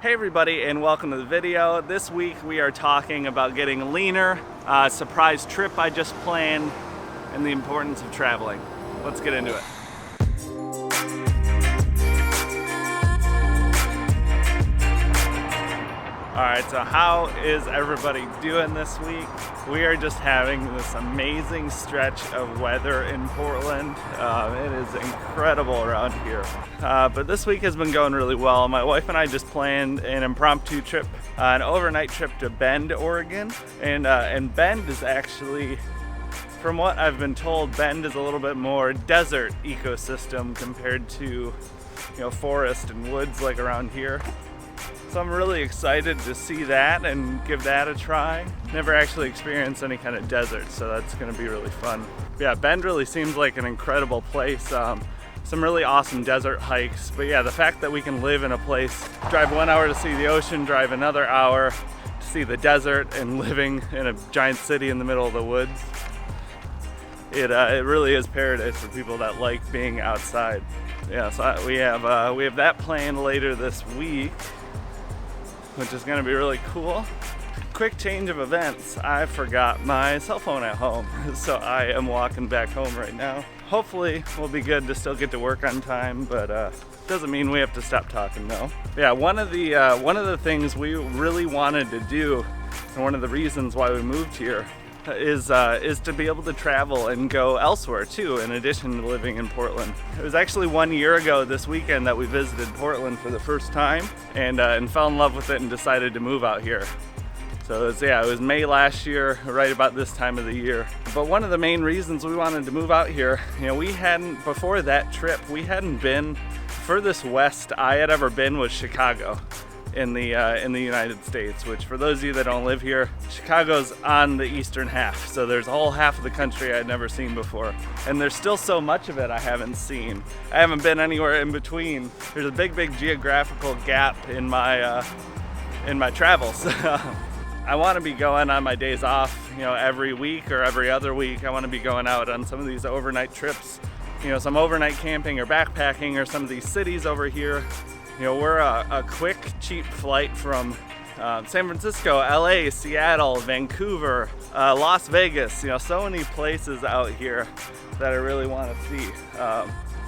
Hey everybody, and welcome to the video. This week we are talking about getting leaner, a surprise trip I just planned, and the importance of traveling. Let's get into it. Alright, so how is everybody doing this week? We are just having this amazing stretch of weather in Portland. It is incredible around here. But this week has been going really well. My wife and I just planned an impromptu trip, an overnight trip to Bend, Oregon. And Bend is actually, from what I've been told, Bend is a little bit more desert ecosystem compared to, forest and woods like around here. So I'm really excited to see that and give that a try. Never actually experienced any kind of desert, so that's gonna be really fun. Yeah, Bend really seems like an incredible place. Some really awesome desert hikes. But yeah, the fact that we can live in a place, drive 1 hour to see the ocean, drive another hour to see the desert, and living in a giant city in the middle of the woods, it really is paradise for people that like being outside. Yeah, so we have that planned later this week, which is gonna be really cool. Quick change of events. I forgot my cell phone at home, so I am walking back home right now. Hopefully we'll be good to still get to work on time, but doesn't mean we have to stop talking though. Yeah, one of the things we really wanted to do, and one of the reasons why we moved here, is to be able to travel and go elsewhere too, in addition to living in Portland. It was actually 1 year ago this weekend that we visited Portland for the first time, and fell in love with it and decided to move out here. So it was May last year, right about this time of the year. But one of the main reasons we wanted to move out here, before that trip, we hadn't been, furthest west I had ever been was Chicago in the United States, which for those of you that don't live here, Chicago's on the eastern half, so there's a whole half of the country I'd never seen before, and there's still so much of it I haven't seen. I haven't been anywhere in between. There's a big geographical gap in my travels. I want to be going on my days off, every week or every other week. I want to be going out on some of these overnight trips, some overnight camping or backpacking, or some of these cities over here. We're a quick, cheap flight from San Francisco, LA, Seattle, Vancouver, Las Vegas, so many places out here that I really want to see.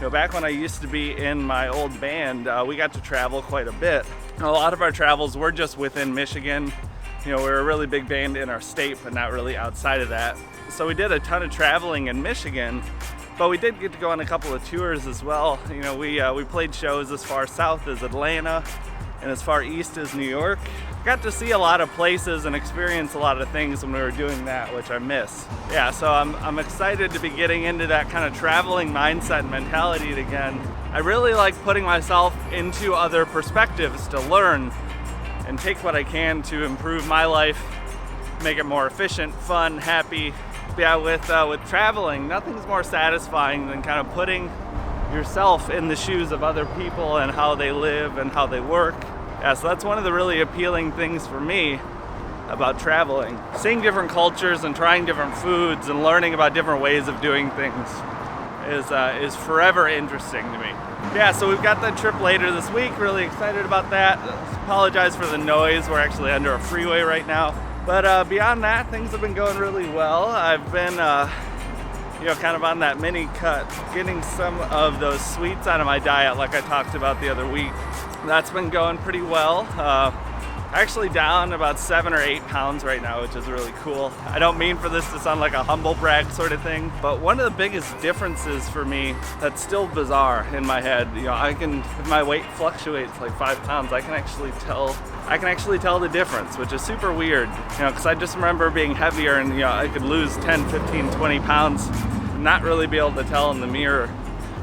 Back when I used to be in my old band, we got to travel quite a bit. A lot of our travels were just within Michigan. We're a really big band in our state, but not really outside of that. So we did a ton of traveling in Michigan. But we did get to go on a couple of tours as well. We played shows as far south as Atlanta and as far east as New York. Got to see a lot of places and experience a lot of things when we were doing that, which I miss. Yeah, so I'm excited to be getting into that kind of traveling mindset and mentality again. I really like putting myself into other perspectives to learn and take what I can to improve my life, make it more efficient, fun, happy. Yeah, with traveling, nothing's more satisfying than kind of putting yourself in the shoes of other people and how they live and how they work. Yeah, so that's one of the really appealing things for me about traveling. Seeing different cultures and trying different foods and learning about different ways of doing things is forever interesting to me. Yeah, so we've got that trip later this week. Really excited about that. Apologize for the noise. We're actually under a freeway right now. But beyond that, things have been going really well. I've been, kind of on that mini cut, getting some of those sweets out of my diet like I talked about the other week. That's been going pretty well. Actually down about 7 or 8 pounds right now, which is really cool. I don't mean for this to sound like a humble brag sort of thing, but one of the biggest differences for me that's still bizarre in my head, if my weight fluctuates like 5 pounds, I can actually tell the difference, which is super weird, because I just remember being heavier and I could lose 10, 15, 20 pounds and not really be able to tell in the mirror.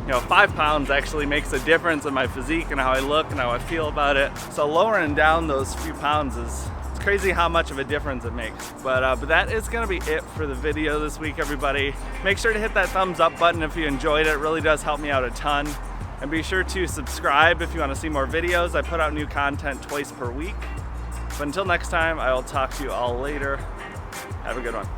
5 pounds actually makes a difference in my physique and how I look and how I feel about it. So lowering down those few pounds it's crazy how much of a difference it makes. But that is gonna be it for the video this week, everybody. Make sure to hit that thumbs up button if you enjoyed it. It really does help me out a ton. And be sure to subscribe if you want to see more videos. I put out new content twice per week. But until next time, I will talk to you all later. Have a good one.